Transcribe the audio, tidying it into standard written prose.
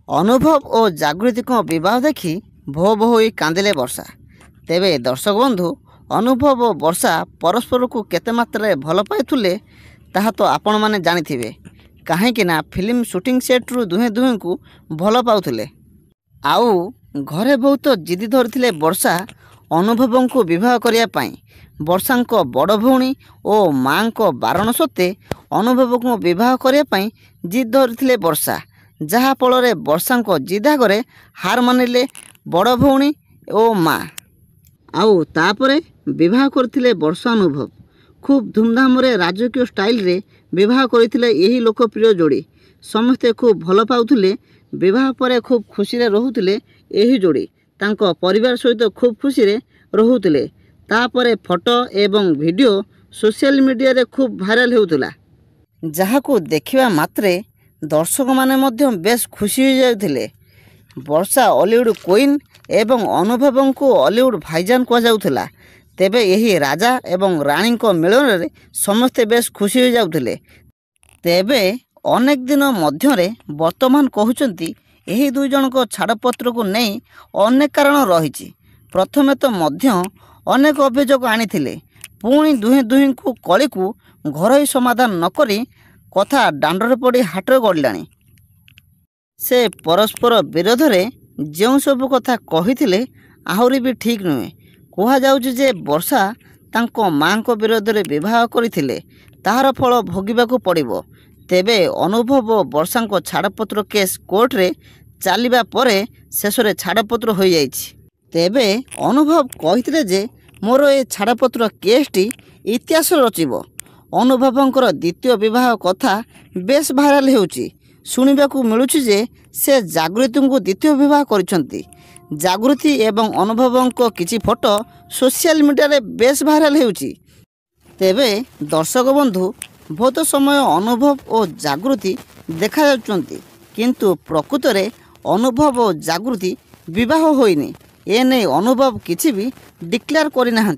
अनुभव और जागृति को बह देखि भो भो होई कांदिले वर्षा। तेबे दर्शक बंधु अनुभव और वर्षा परस्पर को केते मात्रा भल पाइथुले ताहा तो आपण माने जानिथिबे। काहेकि ना फिल्म शूटिंग सेट रु दुहे दुहे को भल पाउथुले। आउ घरे बहुत जिद धरथिले वर्षा अनुभव को विवाह करिया पाई। वर्षा को बड़ भौणी और माँ को बारण सत्वे अनुभव को विवाह करिया पाई जिद धरथिले वर्षा। जहा फल वर्षा को जिद आगे हार मानिले बड़ भौणी और माँ। आउ तापरे विवाह करथिले वर्षा अनुभव। खूब धूमधाम रे राजकीय स्टाइल रे विवाह करथिले यही लोकप्रिय जोड़ी। समस्ते खूब भल पाउथुले। विवाह परे खूब खुशी रे रहुथिले यही जोड़ी। तांको परिवार सहित खूब खुशी रे रहुथिले। तापरे फोटो एवं वीडियो सोशल मीडिया रे खूब भाइराल हेउथुला। जहाको देखिबा मात्रे दर्शक माने मध्य बेस खुशी हो जाउथिले। वर्षा हॉलीवुड क्वीन एवं अनुभव को हॉलीवुड भाईजान कह जाउथिला। तेबे यही राजा एवं रानी को मिलन रे समस्ते बेस खुशी हो जाउथिले। तेबे अनेक दिन मध्यरे वर्तमान कहउचंती यही दुई जन को छाड़पत्र को नहीं अनेक कारण रही। प्रथमे तो मध्य अनेक अभियोग आनिथिले। पुणी दुहे दुही को कली को घरोई समाधान नकरी कथा दांडरे पड़ी हाटरे गड़लाणी। से परस्पर विरोध रे जो सब कथा कहिथिले आहुरी भी ठीक नुहे। कहा जाउछि जे वर्षा तांको माँ को विरोध रे विवाह करिथिले ताहार फल भोगिबाकू पड़िबो। तेबे अनुभव वर्षा को छाड़पत्र केस कोर्ट रे चलिबा परे शेष रे छाड़पत्र हो जाइछि। तेबे अनुभव कहिथिले जे मोर ए छाड़पत्र केसटी इतिहास रचिबो। अनुभवंकर द्वितीय विवाह कथा बेस भाइराल हेउछि। शुणिबाकू मिलुछि जे से जागृति को द्वितीय विवाह करिसंती। जागृति एवं अनुभव को किछि फोटो सोशल मीडिया रे बेस भाइराल हेउछि। तेबे दर्शक बंधु बहुत समय अनुभव और जागृति देखा जाउछंती किंतु प्रकृत रे अनुभव और जागृति विवाह होइनी। एने अनुभव किछि भी डिक्लेयर करि नाहंती।